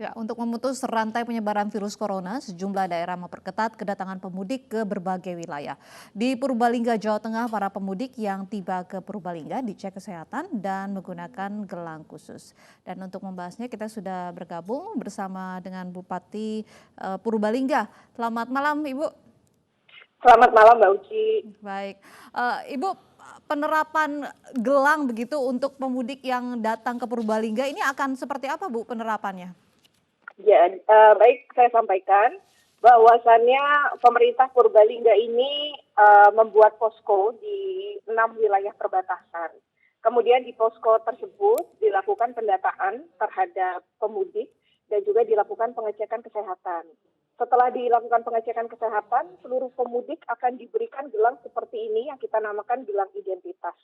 Ya, untuk memutus rantai penyebaran virus corona, sejumlah daerah memperketat kedatangan pemudik ke berbagai wilayah. Di Purbalingga, Jawa Tengah, para pemudik yang tiba ke Purbalingga dicek kesehatan dan menggunakan gelang khusus. Dan untuk membahasnya kita sudah bergabung bersama dengan Bupati Purbalingga. Selamat malam, Ibu. Selamat malam Mbak Uci. Baik, Ibu, penerapan gelang begitu untuk pemudik yang datang ke Purbalingga ini akan seperti apa, Bu, penerapannya? Ya, baik saya sampaikan bahwasannya pemerintah Purbalingga ini membuat posko di 6 wilayah perbatasan. Kemudian di posko tersebut dilakukan pendataan terhadap pemudik dan juga dilakukan pengecekan kesehatan. Setelah dilakukan pengecekan kesehatan, seluruh pemudik akan diberikan gelang seperti ini yang kita namakan gelang identitas.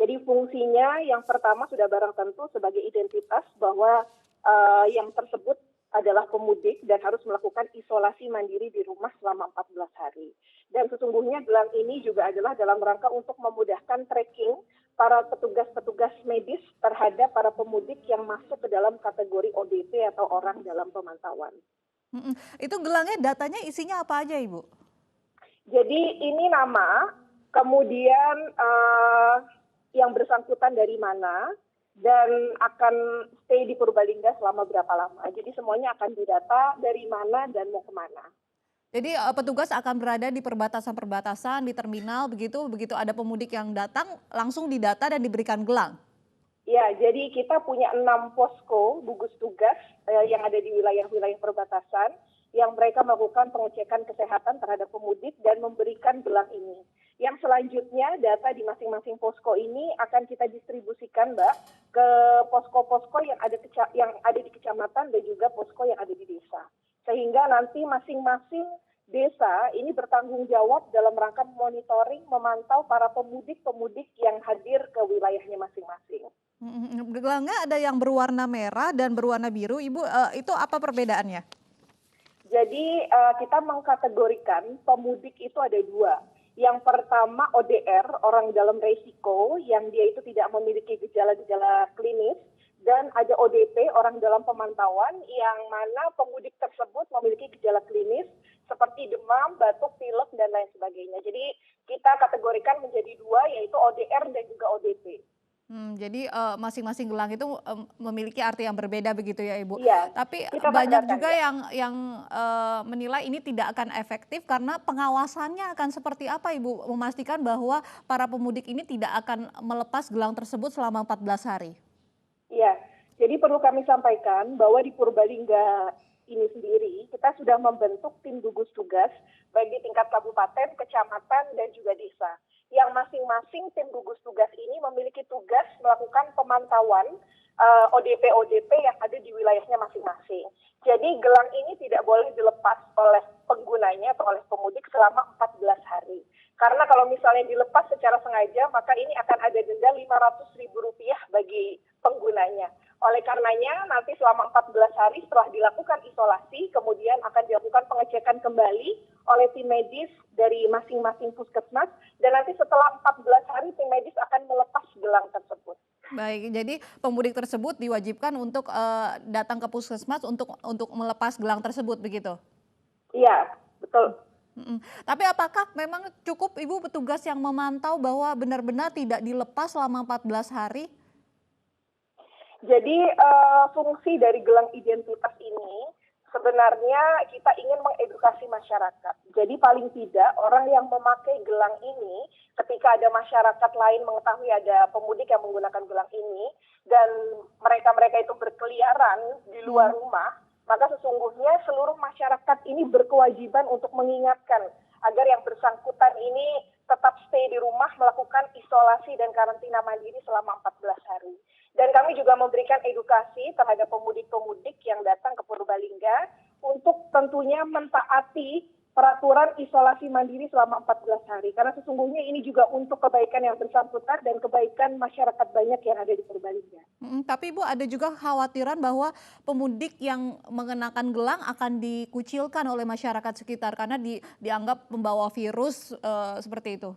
Jadi fungsinya yang pertama sudah barang tentu sebagai identitas bahwa yang tersebut adalah pemudik dan harus melakukan isolasi mandiri di rumah selama 14 hari. Dan sesungguhnya gelang ini juga adalah dalam rangka untuk memudahkan tracking para petugas-petugas medis terhadap para pemudik yang masuk ke dalam kategori ODP atau orang dalam pemantauan. Itu gelangnya datanya isinya apa aja, Ibu? Jadi ini nama, kemudian yang bersangkutan dari mana, dan akan stay di Purbalingga selama berapa lama. Jadi semuanya akan didata dari mana dan mau kemana. Jadi petugas akan berada di perbatasan-perbatasan, di terminal begitu ada pemudik yang datang langsung didata dan diberikan gelang? Ya, jadi kita punya 6 posko gugus tugas yang ada di wilayah-wilayah perbatasan yang mereka melakukan pengecekan kesehatan terhadap pemudik dan memberikan gelang ini. Yang selanjutnya data di masing-masing posko ini akan kita distribusikan, Mbak, ke posko-posko yang ada di kecamatan dan juga posko yang ada di desa. Sehingga nanti masing-masing desa ini bertanggung jawab dalam rangka monitoring, memantau para pemudik-pemudik yang hadir ke wilayahnya masing-masing. Gelangnya ada yang berwarna merah dan berwarna biru, Ibu, itu apa perbedaannya? Jadi kita mengkategorikan pemudik itu ada 2. Yang pertama ODR, orang dalam resiko, yang dia itu tidak memiliki gejala-gejala klinis. Dan ada ODP, orang dalam pemantauan, yang mana pemudik tersebut memiliki gejala klinis seperti demam, batuk, pilek, dan lain sebagainya. Jadi kita kategorikan menjadi 2, yaitu ODR dan juga ODP. Jadi masing-masing gelang itu memiliki arti yang berbeda begitu ya, Ibu. Iya, Tapi kita banyak bedakan juga ya. yang menilai ini tidak akan efektif karena pengawasannya akan seperti apa, Ibu? Memastikan bahwa para pemudik ini tidak akan melepas gelang tersebut selama 14 hari. Iya, jadi perlu kami sampaikan bahwa di Purbalingga ini sendiri kita sudah membentuk tim gugus tugas baik di tingkat kabupaten, kecamatan, dan juga desa. Yang masing-masing tim gugus tugas ini memiliki tugas melakukan pemantauan ODP-ODP yang ada di wilayahnya masing-masing. Jadi gelang ini tidak boleh dilepas oleh penggunanya atau oleh pemudik selama 14 hari. Karena kalau misalnya dilepas secara sengaja, maka ini akan ada denda Rp500.000 bagi penggunanya. Oleh karenanya nanti selama 14 hari setelah dilakukan isolasi, kemudian akan dilakukan pengecekan kembali oleh tim medis dari masing-masing puskesmas, dan nanti setelah 14 hari tim medis akan melepas gelang tersebut. Baik, jadi pemudik tersebut diwajibkan untuk datang ke puskesmas untuk melepas gelang tersebut begitu? Iya, betul. Tapi apakah memang cukup, Ibu, petugas yang memantau bahwa benar-benar tidak dilepas selama 14 hari? Jadi fungsi dari gelang identitas ini sebenarnya kita ingin mengedukasi masyarakat. Jadi paling tidak orang yang memakai gelang ini, ketika ada masyarakat lain mengetahui ada pemudik yang menggunakan gelang ini dan mereka-mereka itu berkeliaran di luar rumah, maka sesungguhnya seluruh masyarakat ini berkewajiban untuk mengingatkan agar yang bersangkutan ini tetap stay di rumah, melakukan isolasi dan karantina mandiri selama 14 hari. Dan kami juga memberikan edukasi terhadap pemudik-pemudik yang datang ke Purbalingga untuk tentunya mentaati peraturan isolasi mandiri selama 14 hari. Karena sesungguhnya ini juga untuk kebaikan yang bersangkutan dan kebaikan masyarakat banyak yang ada di Purbalingga. Tapi Ibu, ada juga kekhawatiran bahwa pemudik yang mengenakan gelang akan dikucilkan oleh masyarakat sekitar karena dianggap membawa virus seperti itu.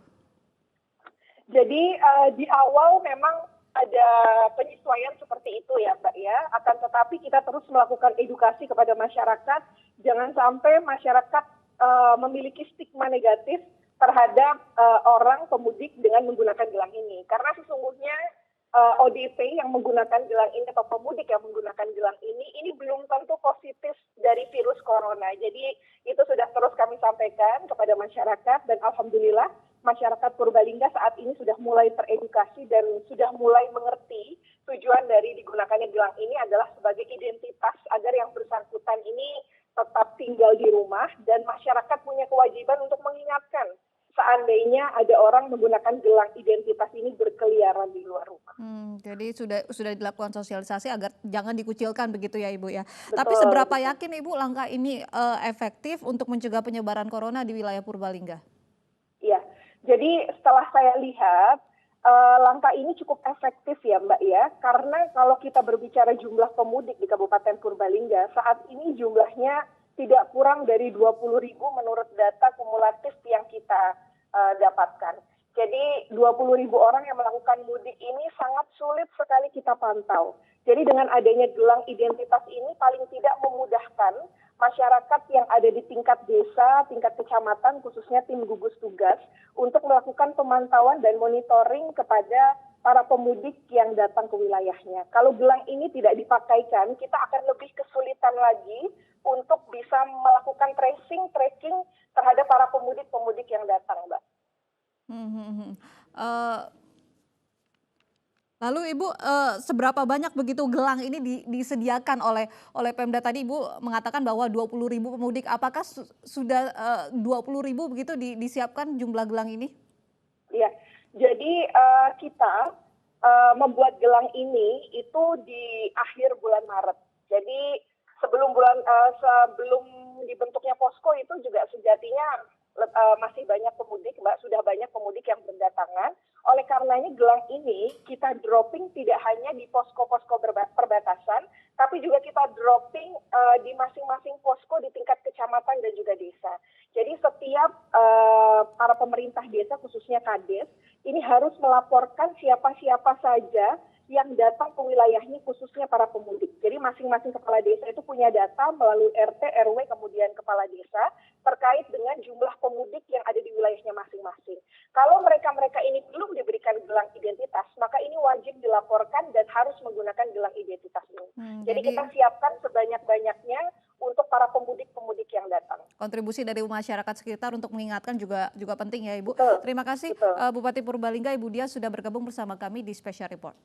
Jadi di awal memang ada penyesuaian seperti itu ya Mbak ya. Akan tetapi kita terus melakukan edukasi kepada masyarakat, jangan sampai masyarakat memiliki stigma negatif terhadap orang pemudik dengan menggunakan gelang ini. Karena sesungguhnya ODP yang menggunakan gelang ini atau pemudik yang menggunakan gelang ini belum tentu positif dari virus corona. Jadi itu sudah terus kami sampaikan kepada masyarakat dan alhamdulillah masyarakat Purbalingga saat ini sudah mulai teredukasi dan sudah mulai mengerti tujuan dari digunakannya gelang ini adalah sebagai identitas agar yang bersangkutan ini tetap tinggal di rumah dan masyarakat punya kewajiban untuk mengingatkan seandainya ada orang menggunakan gelang identitas ini berkeliaran di luar rumah. Jadi sudah dilakukan sosialisasi agar jangan dikucilkan begitu ya Ibu ya. Tapi Betul, seberapa betul. yakin Ibu langkah ini efektif untuk mencegah penyebaran corona di wilayah Purbalingga? Iya, jadi setelah saya lihat langkah ini cukup efektif ya Mbak ya, karena kalau kita berbicara jumlah pemudik di Kabupaten Purbalingga, saat ini jumlahnya tidak kurang dari 20.000 menurut data kumulatif yang kita dapatkan. Jadi 20.000 orang yang melakukan mudik ini sangat sulit sekali kita pantau. Jadi dengan adanya gelang identitas ini paling tidak memudahkan masyarakat yang ada di tingkat desa, tingkat kecamatan, khususnya tim gugus tugas, untuk melakukan pemantauan dan monitoring kepada para pemudik yang datang ke wilayahnya. Kalau gelang ini tidak dipakaikan, kita akan lebih kesulitan lagi untuk bisa melakukan tracking terhadap para pemudik-pemudik yang datang, Mbak. Eh, Lalu Ibu seberapa banyak begitu gelang ini disediakan oleh Pemda tadi Ibu mengatakan bahwa 20.000 pemudik, apakah sudah 20.000 begitu disiapkan jumlah gelang ini? Iya, jadi kita membuat gelang ini itu di akhir bulan Maret. Jadi sebelum dibentuknya posko itu juga sejatinya masih banyak pemudik, Mbak, sudah banyak pemudik yang berdatangan. Oleh karenanya gelang ini kita dropping tidak hanya di posko-posko perbatasan, tapi juga kita dropping di masing-masing posko di tingkat kecamatan dan juga desa. Jadi setiap para pemerintah desa, khususnya Kades, ini harus melaporkan siapa-siapa saja yang datang ke wilayahnya, khususnya para pemudik. Jadi masing-masing kepala desa itu punya data melalui RT, RW, kemudian kepala desa terkait dengan jumlah pemudik yang ada di wilayahnya masing-masing. Kalau mereka-mereka ini belum diberikan gelang identitas, maka ini wajib dilaporkan dan harus menggunakan gelang identitas ini. Jadi kita siapkan sebanyak-banyaknya untuk para pemudik-pemudik yang datang. Kontribusi dari masyarakat sekitar untuk mengingatkan juga penting ya Ibu. Betul, Terima kasih betul. Bupati Purbalingga Ibu Dia sudah bergabung bersama kami di Special Report.